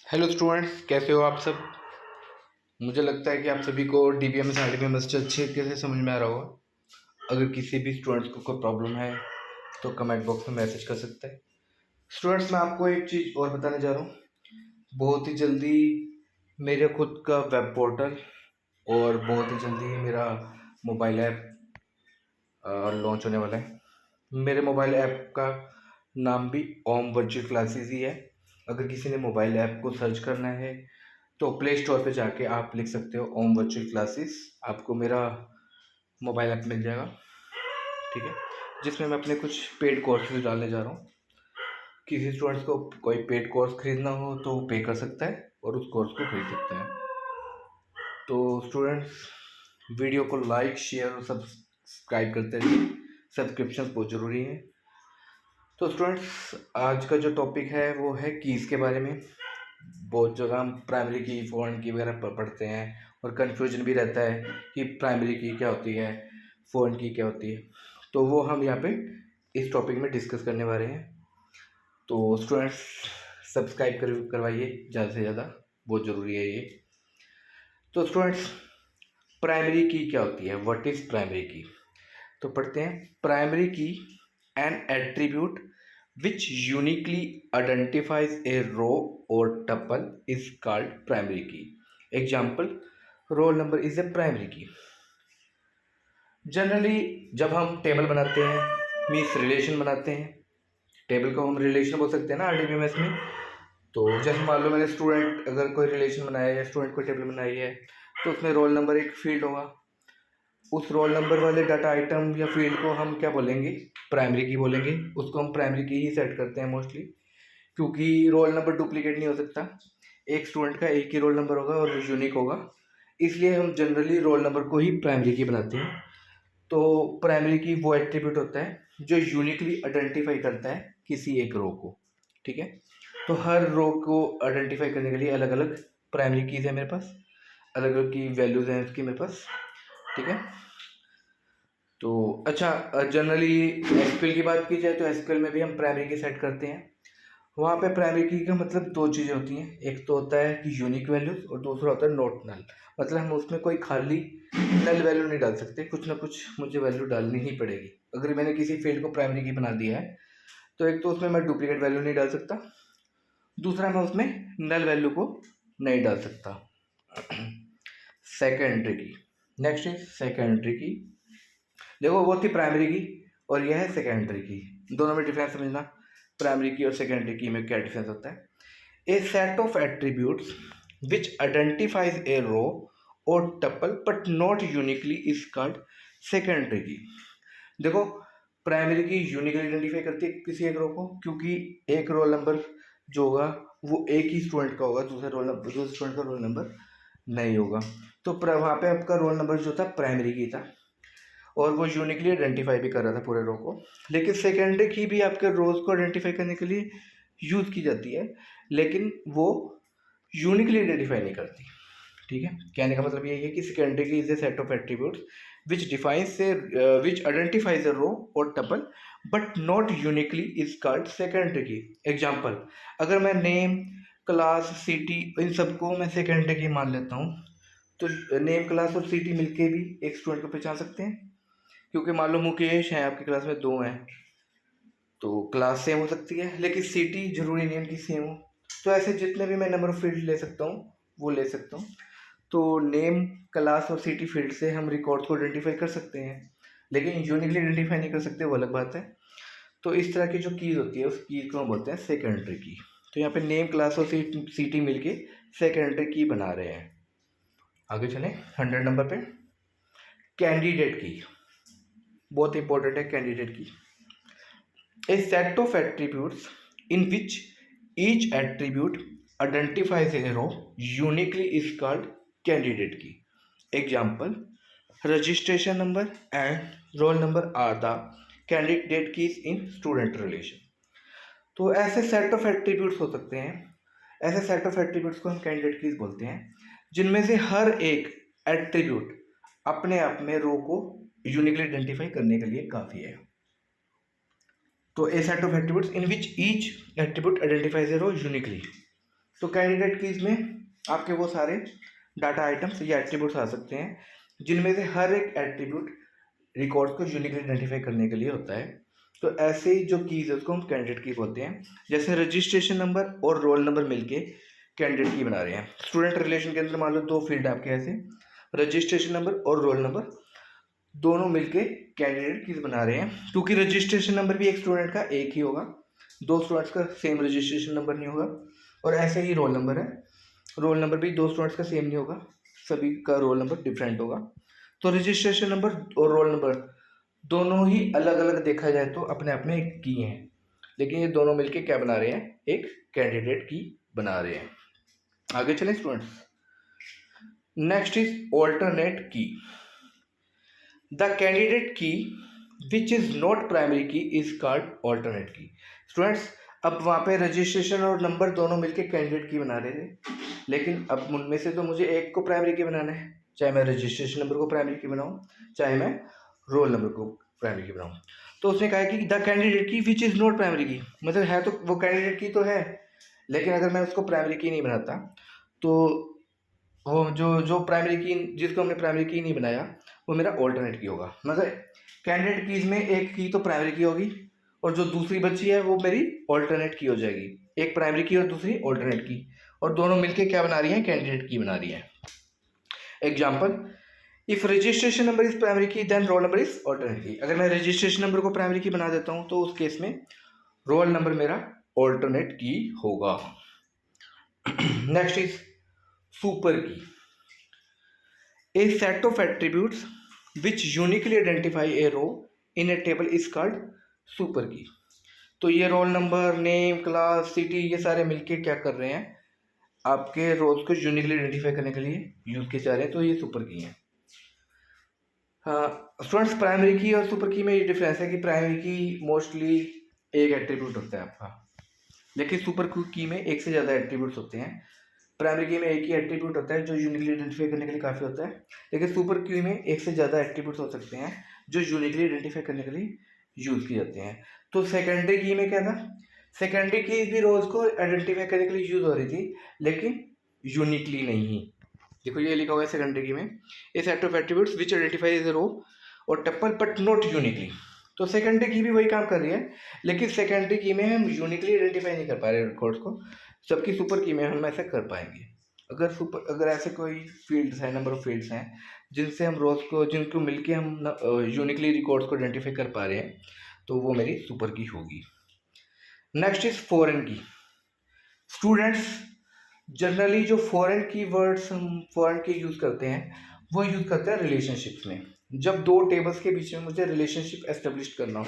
Hello students, कैसे हो आप सब। मुझे लगता है कि आप सभी को डीबीएमएस आरडीबीएमएस अच्छे तरीके से समझ में आ रहा होगा। अगर किसी भी स्टूडेंट्स को कोई प्रॉब्लम है तो कमेंट बॉक्स में मैसेज कर सकते हैं। स्टूडेंट्स, मैं आपको एक चीज़ और बताने जा रहा हूँ। बहुत ही जल्दी मेरे खुद का वेब पोर्टल और बहुत ही जल्दी मेरा मोबाइल ऐप लॉन्च होने वाला है। मेरे मोबाइल ऐप का नाम भी ओम वर्चुअल क्लासेस ही है। अगर किसी ने मोबाइल ऐप को सर्च करना है तो प्ले स्टोर पे जाके आप लिख सकते हो ओम वर्चुअल क्लासेस, आपको मेरा मोबाइल ऐप मिल जाएगा। ठीक है, जिसमें मैं अपने कुछ पेड कोर्सेज डालने जा रहा हूँ। किसी स्टूडेंट्स को कोई पेड कोर्स खरीदना हो तो वो पे कर सकता है और उस कोर्स को खरीद सकता है। तो स्टूडेंट्स, वीडियो को लाइक शेयर और सब्सक्राइब करते रहिए। सब्सक्रिप्शन बहुत ज़रूरी है। तो स्टूडेंट्स, आज का जो टॉपिक है वो है कीज़ के बारे में। बहुत जगह हम प्राइमरी की, फॉरेन की वगैरह पढ़ते हैं और कन्फ्यूजन भी रहता है कि प्राइमरी की क्या होती है, फॉरेन की क्या होती है। तो वो हम यहाँ पे इस टॉपिक में डिस्कस करने वाले हैं। तो स्टूडेंट्स, सब्सक्राइब करवाइए ज़्यादा से ज़्यादा, बहुत ज़रूरी है ये। तो स्टूडेंट्स, प्राइमरी की क्या होती है, व्हाट इज़ प्राइमरी की। तो पढ़ते हैं। प्राइमरी की N attribute which uniquely identifies a row or tuple is called primary key. Example, roll number is a primary key. Generally जब हम टेबल बनाते हैं, मीन्स रिलेशन बनाते हैं, टेबल को हम रिलेशन बोल सकते हैं ना आरडीबीएमएस में। तो जैसे मान लो मैंने स्टूडेंट अगर कोई रिलेशन बनाया है या स्टूडेंट कोई टेबल बनाई है तो उसमें रोल नंबर एक फील्ड होगा। उस रोल नंबर वाले डाटा आइटम या फील्ड को हम क्या बोलेंगे, प्राइमरी की बोलेंगे। उसको हम प्राइमरी की ही सेट करते हैं मोस्टली, क्योंकि रोल नंबर डुप्लीकेट नहीं हो सकता। एक स्टूडेंट का एक ही रोल नंबर होगा और यूनिक होगा, इसलिए हम जनरली रोल नंबर को ही प्राइमरी की बनाते हैं। तो प्राइमरी की वो एट्रीब्यूट होता है जो यूनिकली आइडेंटिफाई करता है किसी एक रो को। ठीक है, तो हर रो को आइडेंटिफाई करने के लिए अलग अलग प्राइमरी कीज है मेरे पास, अलग अलग की वैल्यूज हैं उसकी मेरे पास। ठीक है, तो अच्छा, जनरली एसक्यूएल की बात की जाए तो एसक्यूएल में भी हम प्राइमरी की सेट करते हैं। वहाँ पे प्राइमरी की का मतलब दो चीज़ें होती हैं। एक तो होता है कि यूनिक वैल्यूज और दूसरा होता है नॉट नल। मतलब हम उसमें कोई खाली नल वैल्यू नहीं डाल सकते, कुछ ना कुछ मुझे वैल्यू डालनी ही पड़ेगी। अगर मैंने किसी फील्ड को प्राइमरी की बना दिया है तो एक तो उसमें मैं डुप्लीकेट वैल्यू नहीं डाल सकता, दूसरा मैं उसमें नल वैल्यू को नहीं डाल सकता। सेकेंडरी की, नेक्स्ट इज सेकेंडरी की। देखो, वो थी प्राइमरी की और यह है सेकेंडरी की। दोनों में डिफरेंस समझना, प्राइमरी की और सेकेंडरी की में क्या डिफरेंस होता है। A set of attributes which identifies a row और tuple but not uniquely is called secondary key. देखो, प्राइमरी की यूनिकली आइडेंटिफाई करती है किसी एक रो को, क्योंकि एक रोल नंबर जो होगा वो एक ही स्टूडेंट का होगा, दूसरे स्टूडेंट का रोल नंबर नहीं होगा। तो वहाँ पे आपका रोल नंबर जो था प्राइमरी की था और वो यूनिकली आइडेंटिफाई भी कर रहा था पूरे रो को। लेकिन सेकेंडरी की भी आपके रोज को आइडेंटिफाई करने के लिए यूज़ की जाती है, लेकिन वो यूनिकली आइडेंटिफाई नहीं करती। ठीक है, कहने का मतलब यही है कि secondary key is a set of attributes which defines a which identifies a row और tuple but not uniquely is called secondary key. Example, अगर मैं नेम, क्लास, सिटी, इन सबको मैं सेकेंडरी की मान लेता हूँ तो नेम, क्लास और सिटी मिलके भी एक स्टूडेंट को पहचान सकते हैं। क्योंकि मान लो मुकेश है आपकी क्लास में, दो हैं, तो क्लास सेम हो सकती है लेकिन सिटी जरूरी नहीं उनकी सेम हो। तो ऐसे जितने भी मैं नंबर ऑफ फील्ड ले सकता हूँ वो ले सकता हूँ। तो नेम, क्लास और सिटी फील्ड से हम रिकॉर्ड्स को आइडेंटिफाई कर सकते हैं, लेकिन यूनिकली आइडेंटिफाई नहीं कर सकते, वो अलग बात है। तो इस तरह की जो कीज होती है उस कीज को हम बोलते हैं सेकेंडरी की। तो यहाँ पे नेम, क्लास और सिटी मिलके सेकेंडरी की बना रहे हैं। आगे चलें 100 नंबर पे, कैंडिडेट की। बहुत इंपॉर्टेंट है कैंडिडेट की। A set of attributes in which each attribute identifies a row uniquely is called candidate key. Example, registration number and roll number are the candidate keys in student relation. तो ऐसे set of attributes हो सकते हैं, ऐसे set of attributes को हम candidate keys बोलते हैं, जिनमें से हर एक एट्रीब्यूट अपने आप में रो को यूनिकली आइडेंटिफाई करने के लिए काफ़ी है। तो a set of attributes in which each attribute identifies a row uniquely. तो कैंडिडेट कीज में आपके वो सारे डाटा आइटम्स या एट्रीब्यूट्स आ सकते हैं जिनमें से हर एक एट्रीब्यूट रिकॉर्ड को यूनिकली आइडेंटिफाई करने के लिए होता है। तो ऐसे ही जो कीज है उसको हम कैंडिडेट की बोलते हैं। जैसे रजिस्ट्रेशन नंबर और रोल नंबर मिलके कैंडिडेट की बना रहे हैं। स्टूडेंट रिलेशन के अंदर मान लो दो फील्ड आपके ऐसे, रजिस्ट्रेशन नंबर और रोल नंबर दोनों मिलके कैंडिडेट की बना रहे हैं। क्योंकि रजिस्ट्रेशन नंबर भी एक स्टूडेंट का एक ही होगा, दो स्टूडेंट्स का सेम रजिस्ट्रेशन नंबर नहीं होगा। और ऐसे ही रोल नंबर है, रोल नंबर भी दो स्टूडेंट्स का सेम नहीं होगा, सभी का रोल नंबर डिफरेंट होगा। तो रजिस्ट्रेशन नंबर और रोल नंबर दोनों ही अलग अलग देखा जाए तो अपने आप में एक की हैं, लेकिन ये दोनों मिलके क्या बना रहे हैं, एक कैंडिडेट की बना रहे हैं। आगे चलें स्टूडेंट्स। नेक्स्ट इज ऑल्टरनेट की। द कैंडिडेट की विच इज नॉट प्राइमरी की इज कॉल्ड ऑल्टरनेट की। स्टूडेंट्स अब वहाँ पे रजिस्ट्रेशन और नंबर दोनों मिलके कैंडिडेट की बना रहे थे, लेकिन अब उनमें से तो मुझे एक को प्राइमरी की बनाना है, चाहे मैं रजिस्ट्रेशन नंबर को प्राइमरी की बनाऊँ, चाहे मैं रोल नंबर को प्राइमरी की बनाऊँ। तो उसने कहा कि द कैंडिडेट की विच इज़ नॉट प्राइमरी की, मतलब है तो वो कैंडिडेट की तो है, लेकिन अगर मैं उसको प्राइमरी की नहीं बनाता तो वो जो प्राइमरी की जिसको हमने प्राइमरी की नहीं बनाया वो मेरा ऑल्टरनेट की होगा। मतलब कैंडिडेट कीज में एक की तो प्राइमरी की होगी और जो दूसरी बची है वो मेरी ऑल्टरनेट की हो जाएगी। एक प्राइमरी की और दूसरी ऑल्टरनेट की, और दोनों मिलके क्या बना रही हैं, कैंडिडेट की बना रही हैं। Example, if registration number is primary key then roll number is alternate key. अगर मैं रजिस्ट्रेशन नंबर को प्राइमरी की बना देता हूँ तो उस केस में रोल नंबर मेरा ऑल्टरनेट की होगा। Next is super key. A set of attributes which uniquely identify a row in a table is called super key. तो ये roll number, name, class, city, ये सारे मिलके क्या कर रहे हैं, आपके रोज को यूनिकली आइडेंटिफाई करने के लिए यूज किए जा रहे हैं, तो ये सुपर की हैं। हाँ स्टूडेंट्स, प्राइमरी की और सुपर की में ये डिफरेंस है कि प्राइमरी की मोस्टली एक एट्रीब्यूट होता है आपका, लेकिन सुपर की में एक से ज़्यादा एट्रीब्यूट्स होते हैं। प्राइमरी की में एक ही एट्रीब्यूट होता है जो यूनिकली आइडेंटिफाई करने के लिए काफ़ी होता है, लेकिन सुपर की में एक से ज़्यादा एट्रीब्यूट्स हो सकते हैं जो यूनिकली आइडेंटिफाई करने के लिए यूज़ किए जाते हैं। तो सेकेंडरी की में क्या था, सेकेंडरी की भी रोज को आइडेंटिफाई करने के लिए यूज़ हो रही थी, लेकिन यूनिकली नहीं। देखो ये लिखा हुआ है सेकेंडरी की में, a set of attributes which identify the row और टप्पल बट नॉट यूनिकली। तो सेकेंडरी की भी वही काम कर रही है, लेकिन सेकेंडरी की में हम यूनिकली आइडेंटिफाई नहीं कर पा रहे रिकॉर्ड्स को, जबकि सुपर की में हम ऐसा कर पाएंगे। अगर ऐसे कोई फील्ड्स हैं, नंबर ऑफ फील्ड्स हैं जिनसे हम रोज को, जिनको मिलके हम यूनिकली रिकॉर्ड्स को आइडेंटिफाई कर पा रहे हैं, तो वो मेरी सुपर की होगी। नेक्स्ट इज फॉरेन की। स्टूडेंट्स जनरली जो फॉरेन की वर्ड्स हम फॉरेन के यूज़ करते हैं वो यूज़ करते हैं रिलेशनशिप्स में। जब दो टेबल्स के बीच में मुझे रिलेशनशिप एस्टेब्लिश करना हो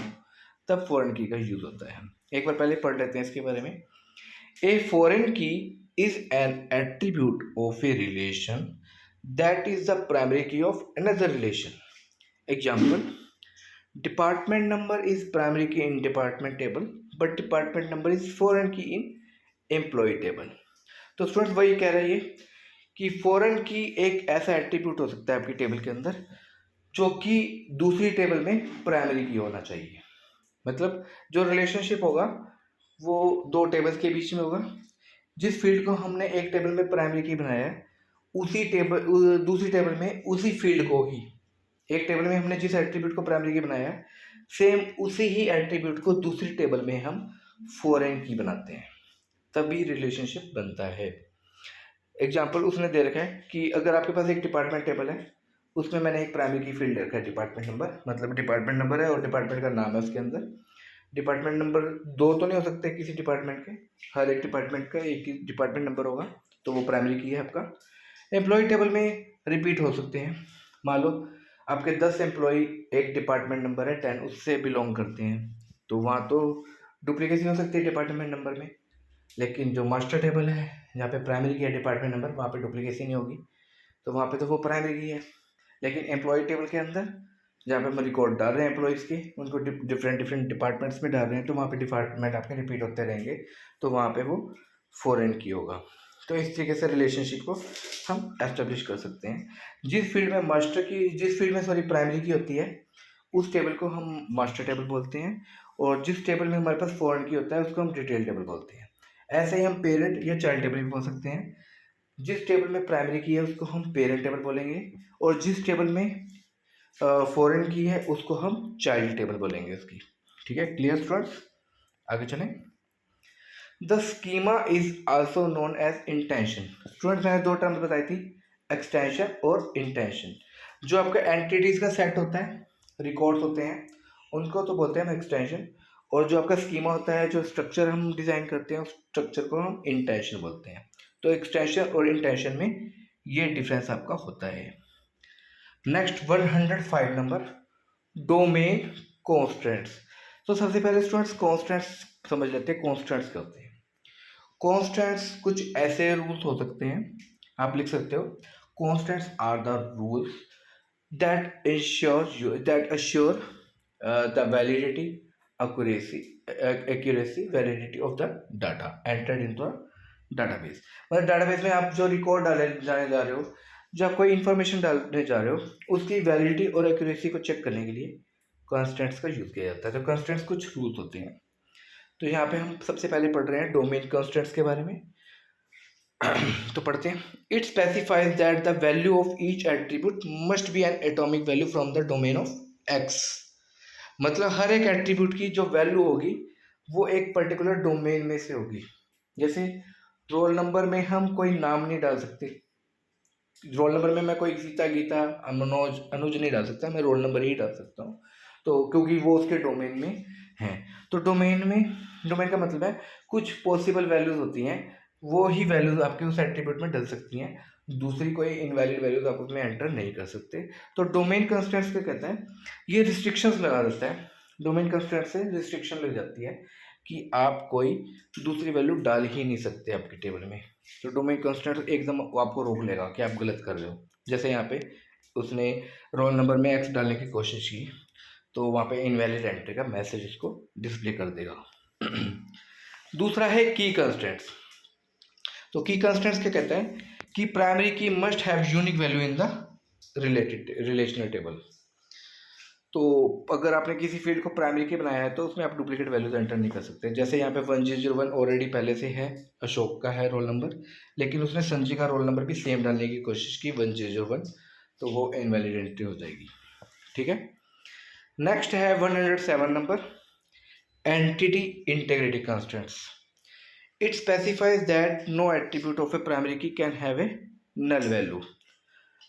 तब फॉरेन की का यूज़ होता है। एक बार पहले पढ़ लेते हैं इसके बारे में। A foreign key is an attribute of a relation that is the primary key of another relation. Example, department number is primary key in department table but department number is foreign key in employ table. तो students वही कह रही है कि foreign की एक ऐसा attribute हो सकता है आपकी टेबल के अंदर जो कि दूसरी टेबल में प्राइमरी की होना चाहिए। मतलब जो रिलेशनशिप होगा वो दो टेबल्स के बीच में होगा। जिस फील्ड को हमने एक टेबल में प्राइमरी की बनाया है उसी टेबल दूसरी टेबल में उसी फील्ड को ही, एक टेबल में हमने जिस एट्रीब्यूट को प्राइमरी की बनाया है सेम उसी ही एट्रीब्यूट को दूसरी टेबल में हम फॉरेन की बनाते हैं, तभी रिलेशनशिप बनता है। एग्जाम्पल उसने दे रखा है कि अगर आपके पास एक डिपार्टमेंट टेबल है उसमें मैंने एक प्राइमरी की फील्ड रखा है डिपार्टमेंट नंबर, मतलब डिपार्टमेंट नंबर है और डिपार्टमेंट का नाम है उसके अंदर। डिपार्टमेंट नंबर दो तो नहीं हो सकते किसी डिपार्टमेंट के, हर एक डिपार्टमेंट का एक ही डिपार्टमेंट नंबर होगा, तो वो प्राइमरी की है आपका। एम्प्लॉय टेबल में रिपीट हो सकते हैं, मान लो आपके 10 एम्प्लॉय एक डिपार्टमेंट नंबर है 10 उससे बिलोंग करते हैं, तो वहाँ तो डुप्लीकेसी हो सकती है डिपार्टमेंट नंबर में। लेकिन जो मास्टर टेबल है जहाँ पे प्राइमरी की है डिपार्टमेंट नंबर, वहाँ पे डुप्लीकेसी नहीं होगी, तो वहाँ पे तो वो प्राइमरी की है। लेकिन एम्प्लॉय टेबल के अंदर जहाँ पे हम रिकॉर्ड डाल रहे हैं एम्प्लॉयज़ के, उनको डिफरेंट डिपार्टमेंट्स में डाल रहे हैं, तो वहाँ पे डिपार्टमेंट आपके रिपीट होते रहेंगे, तो वहाँ पे वो फॉरेन की होगा। तो इस तरीके से रिलेशनशिप को हम एस्टेब्लिश कर सकते हैं। जिस फील्ड में प्राइमरी की होती है उस टेबल को हम मास्टर टेबल बोलते हैं, और जिस टेबल में हमारे पास फॉरेन की होता है उसको हम डिटेल टेबल बोलते हैं। ऐसे ही हम पेरेंट या चाइल्ड टेबल भी बोल सकते हैं। जिस टेबल में प्राइमरी की है उसको हम पेरेंट टेबल बोलेंगे, और जिस टेबल में फॉरेन की है उसको हम चाइल्ड टेबल बोलेंगे उसकी। ठीक है, क्लियर स्टूडेंट्स? आगे चलें। The schema is also known as intention. Students मैंने दो टर्म्स बताई थी, एक्सटेंशन और इंटेंशन। जो आपका एंटिटीज का सेट होता है, रिकॉर्ड्स होते हैं, उनको तो बोलते हैं हम एक्सटेंशन, और जो आपका स्कीमा होता है, जो स्ट्रक्चर हम डिजाइन करते हैं, उस स्ट्रक्चर को हम इंटेंशन बोलते हैं। तो एक्सटेंशन और इंटेंशन में ये डिफरेंस आपका होता है। Next 105 number, domain constants. तो सबसे पहले स्टूडेंट्स कॉन्स्टेंट्स समझ लेते हैं, कॉन्स्टेंट्स क्या होते हैं। कॉन्स्टेंट्स कुछ ऐसे रूल्स हो सकते हैं, आप लिख सकते हो, constants are the rules that assure the validity, accuracy, validity of the data entered into a database। मतलब डाटाबेस में आप जो रिकॉर्ड जाने जा रहे हो, जो आप कोई इंफॉर्मेशन डालने जा रहे हो, उसकी वैलिडिटी और एक्यूरेसी को चेक करने के लिए कॉन्स्टेंट्स का यूज किया जाता है। तो कॉन्स्टेंट्स कुछ रूल्स होते हैं। तो यहाँ पे हम सबसे पहले पढ़ रहे हैं डोमेन कॉन्स्टेंट्स के बारे में। तो पढ़ते हैं। It specifies that the value of each attribute must be N atomic value from the domain of x. मतलब हर एक एट्रीब्यूट की जो वैल्यू होगी वो एक पर्टिकुलर डोमेन में से होगी। जैसे रोल नंबर में हम कोई नाम नहीं डाल सकते, रोल नंबर में मैं कोई सीता, गीता, मनोज, अनुज नहीं डाल सकता, मैं रोल नंबर ही डाल सकता हूँ, तो क्योंकि वो उसके डोमेन में है। तो डोमेन का मतलब है कुछ पॉसिबल वैल्यूज होती हैं, वो ही वैल्यूज आपके उस एट्रीब्यूट में डल सकती हैं, दूसरी कोई इनवैलिड वैल्यूज आप उसमें एंटर नहीं कर सकते। तो डोमेन कंस्ट्रेंट्स क्या कहता है, ये रिस्ट्रिक्शंस लगा देता है। डोमेन कंस्ट्रेंट से रिस्ट्रिक्शन लग जाती है कि आप कोई दूसरी वैल्यू डाल ही नहीं सकते आपके टेबल में। तो डोमेन कंस्ट्रेंट एकदम आपको रोक लेगा कि आप गलत कर रहे हो। जैसे यहाँ पे उसने रोल नंबर में एक्स डालने की कोशिश की, तो वहाँ पे इनवैलिड एंट्री का मैसेज इसको डिस्प्ले कर देगा। दूसरा है की कंस्ट्रेंट्स। तो की कंस्ट्रेंट्स क्या कहता है कि प्राइमरी की must have unique value in the relational table. तो अगर आपने किसी फील्ड को प्राइमरी की बनाया है तो उसमें आप डुप्लीकेट वैल्यूज एंटर नहीं कर सकते। जैसे यहाँ पे 1001 ऑलरेडी पहले से है, अशोक का है रोल नंबर, लेकिन उसने संजय का रोल नंबर भी सेम डालने की कोशिश की 1001, तो वो इनवैलिड एंट्री हो जाएगी। ठीक है। नेक्स्ट है 107 number, entity integrity constraints. It specifies that no attribute of a primary key can have a null value.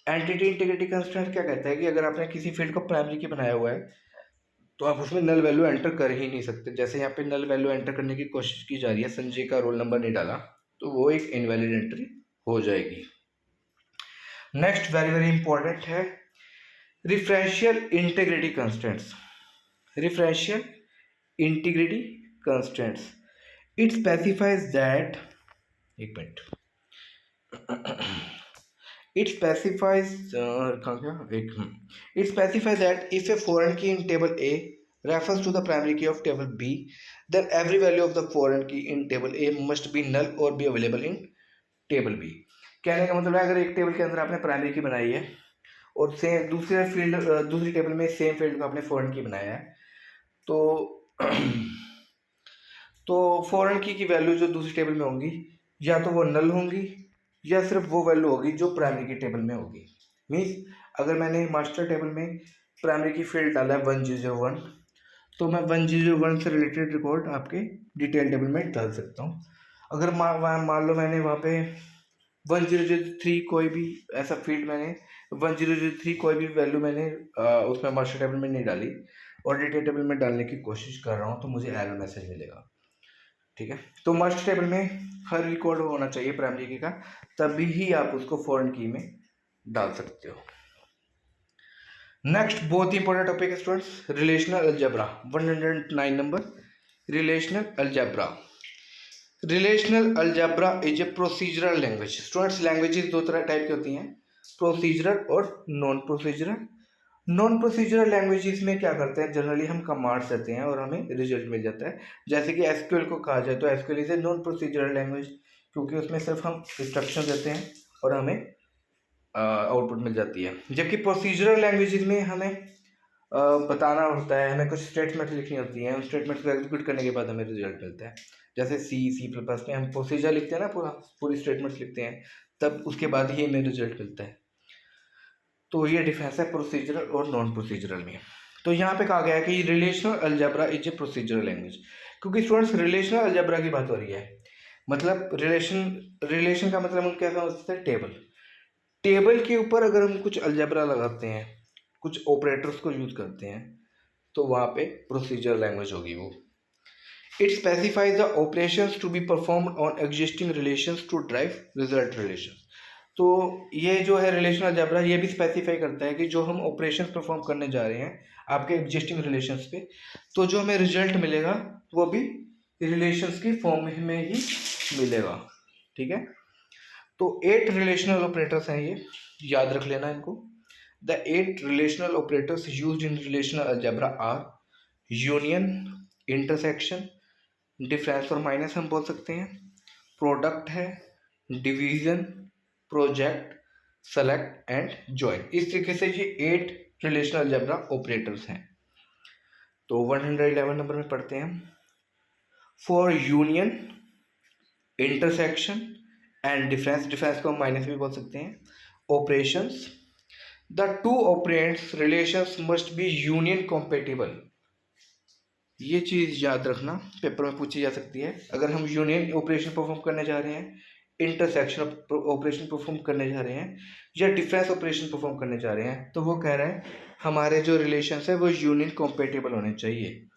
Entity integrity constraint क्या कहता है कि अगर आपने किसी फील्ड को प्राइमरी की बनाया हुआ है तो आप उसमें नल वैल्यू एंटर कर ही नहीं सकते। जैसे यहाँ पे नल वैल्यू एंटर करने की कोशिश की जा रही है, संजय का रोल नंबर नहीं डाला, तो वो एक इनवैलिड एंट्री हो जाएगी। नेक्स्ट वेरी वेरी इंपॉर्टेंट है referential integrity constraints. Referential integrity constraints, it specifies that, एक मिनट, it specifies it specifies that if a foreign key in table A refers to the primary key of table B, then every value of the foreign key in table A must be null or be available in table B। कहने का मतलब है अगर एक table के अंदर आपने primary की बनाई है और सेम दूसरी टेबल में सेम फील्ड को आपने फॉरेन की बनाया है, तो फॉरेन की वैल्यू जो दूसरी टेबल में होंगी या तो वो नल होंगी या सिर्फ वो वैल्यू होगी जो प्राइमरी की टेबल में होगी। मीन्स अगर मैंने मास्टर टेबल में प्राइमरी की फील्ड डाला है 1001, तो मैं 1001 से रिलेटेड रिकॉर्ड आपके डिटेल टेबल में डाल सकता हूँ। अगर मान लो मैंने वहाँ पे 1003 कोई भी ऐसा फील्ड, मैंने 1003 कोई भी वैल्यू मैंने उसमें मास्टर टेबल में नहीं डाली और डिटेल टेबल में डालने की कोशिश कर रहा हूँ, तो मुझे एरर मैसेज मिलेगा। ठीक है। तो मास्टर टेबल में हर रिकॉर्ड होना चाहिए प्राइमरी की का, तभी ही आप उसको फॉरेन की में डाल सकते हो। नेक्स्ट बहुत ही इंपॉर्टेंट टॉपिक है students, relational algebra. 109 number, relational algebra. Relational algebra is a procedural language. Students languages दो तरह टाइप की होती हैं, प्रोसीजरल और non procedural. Non procedural languages में क्या करते हैं, जनरली हम कमांड्स देते हैं और हमें रिजल्ट मिल जाता है। जैसे कि एसक्यूएल को कहा जाए तो SQL is a non procedural language, क्योंकि उसमें सिर्फ हम इंस्ट्रक्शन देते हैं और हमें आउटपुट मिल जाती है। जबकि प्रोसीजरल लैंग्वेजेस में हमें बताना होता है, हमें कुछ स्टेटमेंट लिखनी होती हैं, उन स्टेटमेंट को एग्जीक्यूट करने के बाद हमें रिजल्ट मिलता है। जैसे C++ में हम प्रोसीजर लिखते हैं ना, पूरी स्टेटमेंट्स लिखते हैं, तब उसके बाद ही हमें रिजल्ट मिलता है। तो ये डिफरेंस है प्रोसीजरल और नॉन प्रोसीजरल में। तो यहाँ पे कहा गया है कि relational algebra is a procedural language, क्योंकि स्टूडेंट्स रिलेशनल अलजेब्रा की बात हो रही है। मतलब रिलेशन का मतलब हम क्या समझते हैं, टेबल के ऊपर अगर हम कुछ अलजेब्रा लगाते हैं, कुछ ऑपरेटर्स को यूज करते हैं, तो वहाँ पे प्रोसीजरल लैंग्वेज होगी वो। It specifies the operations to be performed on existing relations to drive result relation. तो ये जो है रिलेशनल अलजेब्रा, ये भी स्पेसिफाई करता है कि जो हम ऑपरेशंस परफॉर्म करने जा रहे हैं आपके एग्जिस्टिंग रिलेशंस पे, तो जो हमें रिजल्ट मिलेगा वो भी रिलेशंस की फॉर्म में ही मिलेगा। ठीक है, तो 8 रिलेशनल ऑपरेटर्स हैं, ये याद रख लेना इनको। The 8 relational operators used in relational algebra are union, intersection, difference और माइनस हम बोल सकते हैं, प्रोडक्ट है, division, project, select and join. इस तरीके से ये 8 रिलेशनल अलजेब्रा ऑपरेटर्स हैं। तो 111 नंबर में पढ़ते हैं, for union, intersection and difference को हम माइनस भी बोल सकते हैं, operations, the two operands relations must be union compatible. ये चीज़ याद रखना, पेपर में पूछी जा सकती है। अगर हम यूनियन ऑपरेशन परफॉर्म करने जा रहे हैं, इंटरसेक्शन ऑपरेशन परफॉर्म करने जा रहे हैं, या डिफरेंस ऑपरेशन परफॉर्म करने जा रहे हैं, तो वो कह रहा है हमारे जो रिलेशंस है वो यूनियन कॉम्पेटिबल होने चाहिए।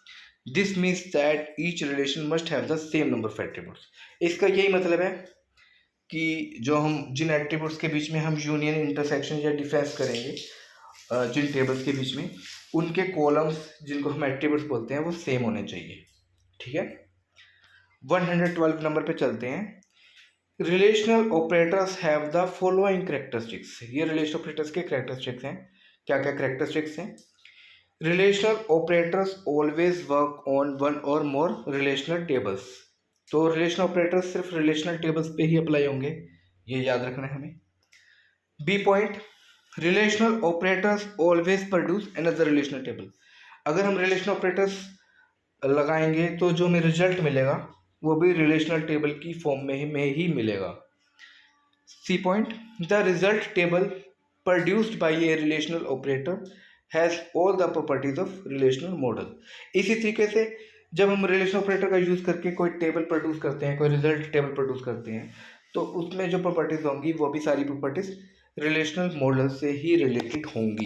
This means that each relation must have the same number of attributes. इसका यही मतलब है कि जो हम जिन एट्रीब्यूट्स के बीच में हम यूनियन, इंटरसेक्शन या डिफरेंस करेंगे, जिन टेबल्स के बीच में, उनके कॉलम्स जिनको हम एट्रीब्यूट्स बोलते हैं वो सेम होने चाहिए। ठीक है, 112 नंबर पे चलते हैं। Relational operators have the following characteristics. ये रिलेशनल ऑपरेटर्स के कैरेक्टरिस्टिक्स हैं। क्या क्या कैरेक्टरिस्टिक्स हैं? Relational operators always work on one और मोर रिलेशनल टेबल्स। तो रिलेशनल ऑपरेटर्स सिर्फ रिलेशनल टेबल्स पे ही अप्लाई होंगे, ये याद रखना है हमें। B point, relational operators always produce another relational table. अगर हम रिलेशनल ऑपरेटर्स लगाएंगे तो जो हमें रिजल्ट मिलेगा वो भी रिलेशनल टेबल की फॉर्म में ही मिलेगा। C point, the result table produced by a relational operator has all the properties of relational model. इसी तरीके से जब हम रिलेशनल ऑपरेटर का यूज करके कोई टेबल प्रोड्यूस करते हैं, कोई रिजल्ट टेबल प्रोड्यूस करते हैं, तो उसमें जो प्रॉपर्टीज होंगी वो भी सारी प्रॉपर्टीज रिलेशनल मॉडल से ही रिलेटेड होंगी।